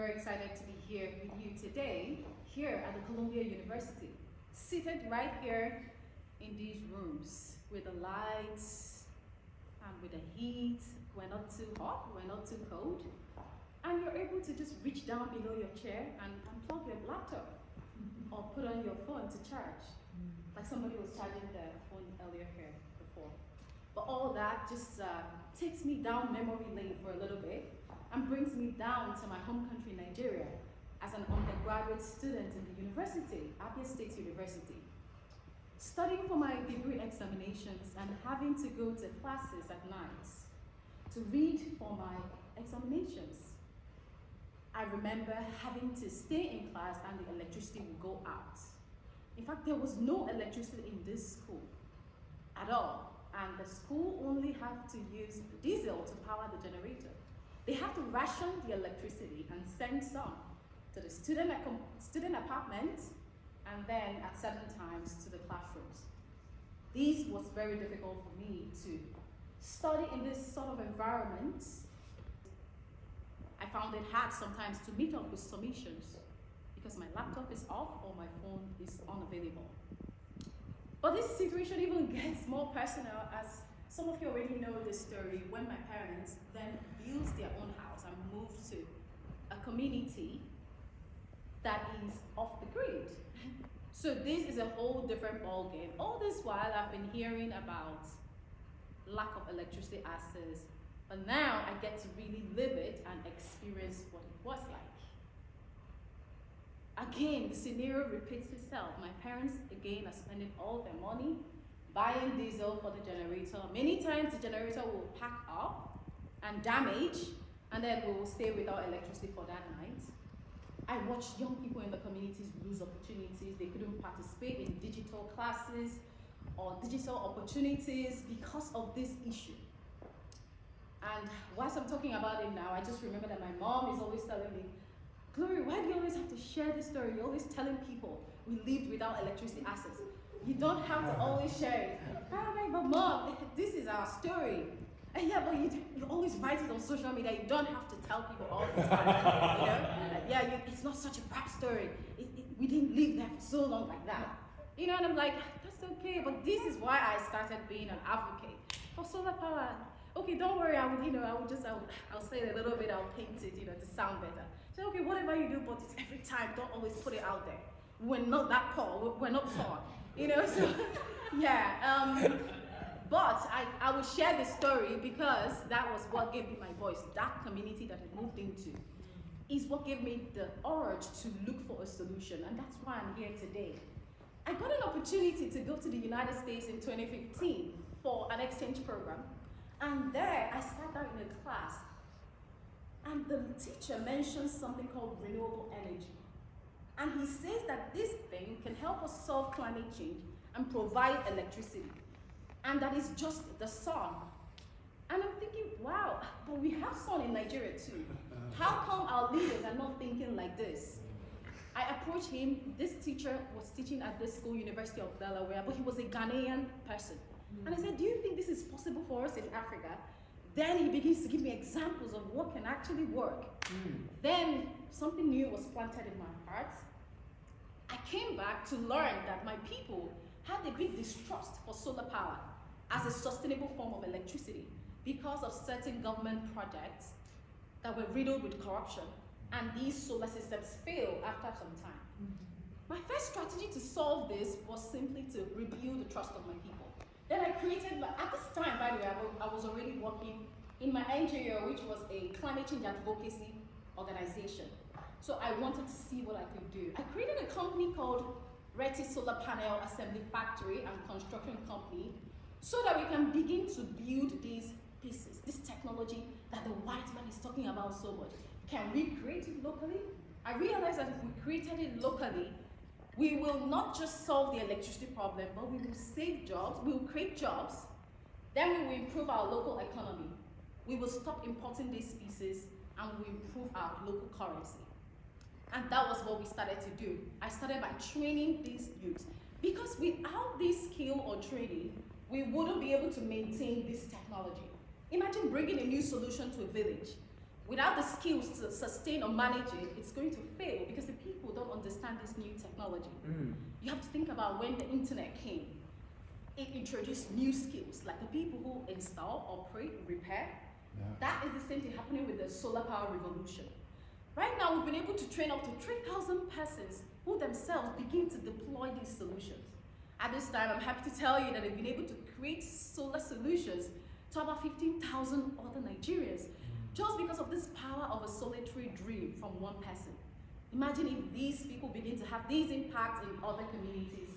very excited to be here with you today, here at the Columbia University, seated right here in these rooms with the lights and with the heat. We're not too hot, we're not too cold, and you're able to just reach down below your chair and unplug your laptop or put on your phone to charge, like somebody was charging their phone earlier here before. But all that just takes me down memory lane for a little bit and brings me down to my home country, Nigeria, as an undergraduate student in the university, Abia State University. Studying for my degree examinations and having to go to classes at night to read for my examinations. I remember having to stay in class and the electricity would go out. In fact, there was no electricity in this school at all. And the school only have to use diesel to power the generator. They have to ration the electricity and send some to the student apartments and then at certain times to the classrooms. This was very difficult for me to study in this sort of environment. I found it hard sometimes to meet up with submissions because my laptop is off or my phone is unavailable. But this situation even gets more personal, as some of you already know this story, when my parents then built their own house and moved to a community that is off the grid. So this is a whole different ballgame. All this while I've been hearing about lack of electricity access, but now I get to really live it and experience what it was like. Again, the scenario repeats itself. My parents, again, are spending all their money buying diesel for the generator. Many times the generator will pack up and damage, and then we will stay without electricity for that night. I watched young people in the communities lose opportunities. They couldn't participate in digital classes or digital opportunities because of this issue. And whilst I'm talking about it now, I just remember that my mom is always telling me, Glory, why do you always have to share this story? You're always telling people we lived without electricity access. You don't have to always share it. I'm like, but Mom, this is our story. And yeah, but you always write it on social media. You don't have to tell people all the time. You know? It's not such a bad story. We didn't live there for so long like that. You know, and I'm like, that's okay. But this is why I started being an advocate for solar power. Okay, don't worry. I'll say it a little bit. I'll paint it, to sound better. So okay, whatever you do, but it's every time. Don't always put it out there. We're not that poor. We're not poor. So yeah. But I will share this story because that was what gave me my voice. That community that I moved into is what gave me the urge to look for a solution, and that's why I'm here today. I got an opportunity to go to the United States in 2015 for an exchange program, and there I sat down in a class, and the teacher mentioned something called renewable energy. And he says that this thing can help us solve climate change and provide electricity. And that is just the sun. And I'm thinking, wow, but we have sun in Nigeria too. How come our leaders are not thinking like this? I approached him. This teacher was teaching at this school, University of Delaware, but he was a Ghanaian person. And I said, do you think this is possible for us in Africa? Then he begins to give me examples of what can actually work. Then something new was planted in my heart. I came back to learn that my people had a big distrust for solar power as a sustainable form of electricity because of certain government projects that were riddled with corruption, and these solar systems failed after some time. My first strategy to solve this was simply to rebuild the trust of my people. Then I created, at this time, by the way, I was already working in my NGO, which was a climate change advocacy organization. So I wanted to see what I could do. I created a company called RETTI Solar Panel Factory and Construction Company so that we can begin to build these pieces, this technology that the white man is talking about so much. Can we create it locally? I realized that if we created it locally, we will not just solve the electricity problem, but we will save jobs, we will create jobs, then we will improve our local economy. We will stop importing these pieces and we will improve our local currency. And that was what we started to do. I started by training these youths, because without this skill or training, we wouldn't be able to maintain this technology. Imagine bringing a new solution to a village. without the skills to sustain or manage it, it's going to fail because the people don't understand this new technology. You have to think about when the internet came, it introduced new skills, like the people who install, operate, repair. Yeah. That is the same thing happening with the solar power revolution. Right now, we've been able to train up to 3,000 persons who themselves begin to deploy these solutions. At this time, I'm happy to tell you that they've been able to create solar solutions to about 15,000 other Nigerians, just because of this power of a solitary dream from one person. Imagine if these people begin to have these impacts in other communities,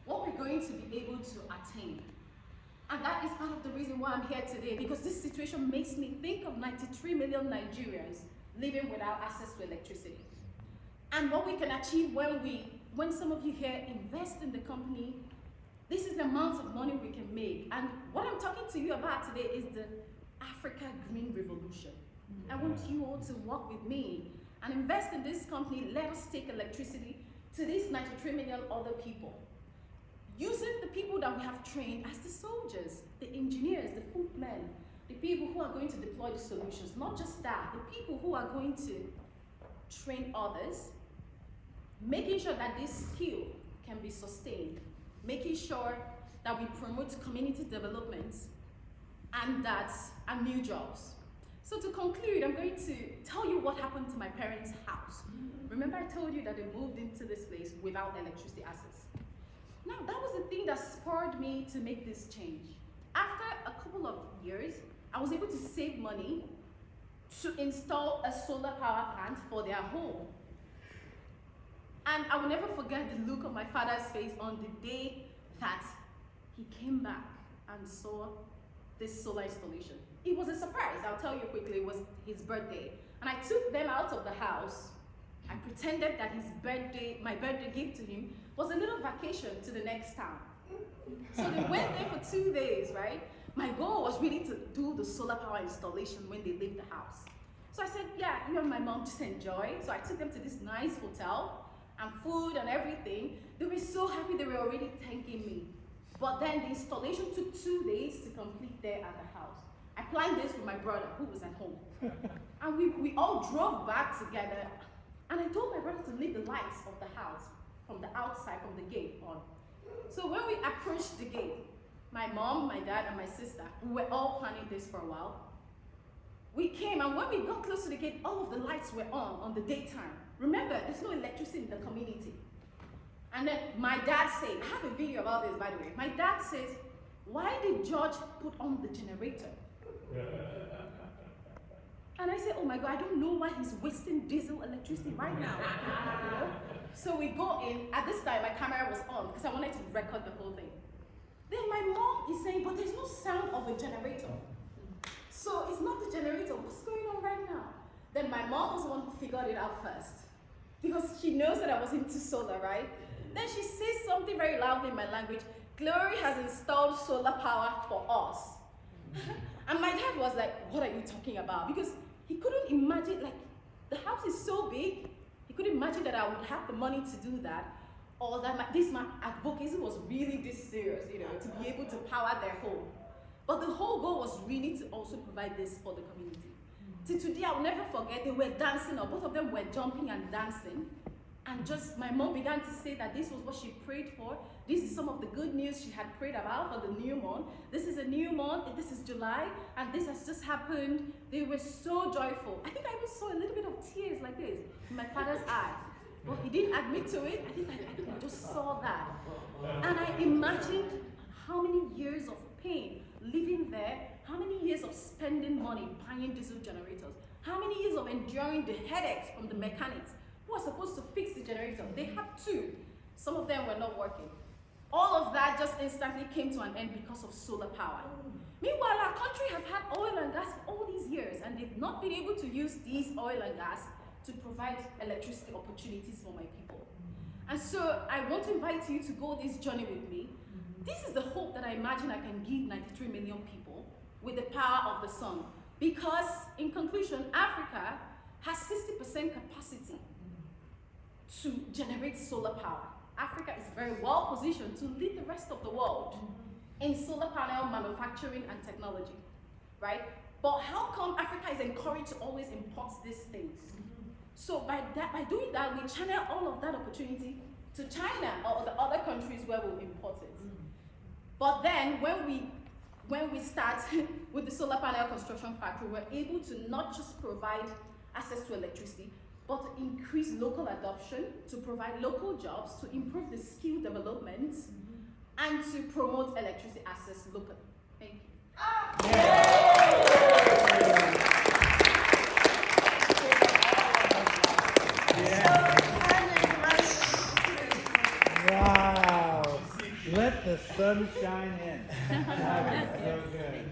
what we're going to be able to attain. And that is part of the reason why I'm here today, because this situation makes me think of 93 million Nigerians living without access to electricity. And what we can achieve when some of you here invest in the company, this is the amount of money we can make. And what I'm talking to you about today is the Africa Green Revolution. I want you all to work with me and invest in this company. Let us take electricity to these 93 million other people, using the people that we have trained as the soldiers, the engineers, the footmen, the people who are going to deploy the solutions. Not just that, the people who are going to train others, making sure that this skill can be sustained, making sure that we promote community development and new jobs. So to conclude, I'm going to tell you what happened to my parents' house. Remember I told you that they moved into this place without electricity access. Now, that was the thing that spurred me to make this change. After a couple of years, I was able to save money to install a solar power plant for their home. And I will never forget the look of my father's face on the day that he came back and saw this solar installation. It was a surprise, I'll tell you quickly. It was his birthday. And I took them out of the house. I pretended that my birthday gift to him was a little vacation to the next town. So they went there for 2 days, right? My goal was really to do the solar power installation when they leave the house. So I said, yeah, you and my mom just enjoy. So I took them to this nice hotel and food and everything. They were so happy, they were already thanking me. But then the installation took 2 days to complete there at the house. I planned this with my brother, who was at home. And we all drove back together. And I told my brother to leave the lights of the house from the outside, from the gate on. So when we approached the gate, my mom, my dad, and my sister, we were all planning this for a while. We came, and when we got close to the gate, all of the lights were on the daytime. Remember, there's no electricity in the community. And then my dad said, I have a video about this, by the way. My dad says, why did George put on the generator? And I said, oh my God, I don't know why he's wasting diesel electricity right now. You know? So we go in. At this time, my camera was on because I wanted to record the whole thing. Then my mom is saying, but there's no sound of a generator. So it's not the generator. What's going on right now? Then my mom was the one who figured it out first, because she knows that I was into solar, right? Then she says something very loudly in my language. Glory has installed solar power for us. And my dad was like, what are you talking about? Because he couldn't imagine, like, the house is so big, he couldn't imagine that I would have the money to do that, or that my advocacy was really this serious, you know, to be able to power their home. But the whole goal was really to also provide this for the community. Till today, I'll never forget, they were dancing, or both of them were jumping and dancing. And just, my mom began to say that this was what she prayed for. This is some of the good news she had prayed about for the new month. This is a new month, this is July, and this has just happened. They were so joyful. I think I even saw a little bit of tears like this in my father's eyes. But he didn't admit to it. I think I just saw that. And I imagined how many years of pain living there, how many years of spending money buying diesel generators, how many years of enduring the headaches from the mechanics who are supposed to fix the generator. They have two. Some of them were not working. All of that just instantly came to an end because of solar power. Meanwhile, our country has had oil and gas for all these years, and they've not been able to use these oil and gas to provide electricity opportunities for my people. And so I want to invite you to go this journey with me. This is the hope that I imagine I can give 93 million people with the power of the sun. Because, in conclusion, Africa has 60% capacity to generate solar power. Africa is very well positioned to lead the rest of the world in solar panel manufacturing and technology, right? But how come Africa is encouraged to always import these things? So by doing that, we channel all of that opportunity to China or the other countries where we'll import it. But then when we start with the solar panel construction factory, we're able to not just provide access to electricity, but to increase local adoption, to provide local jobs, to improve the skill development, and to promote electricity access locally. Thank you. Wow. Let the sun shine in. That is so good.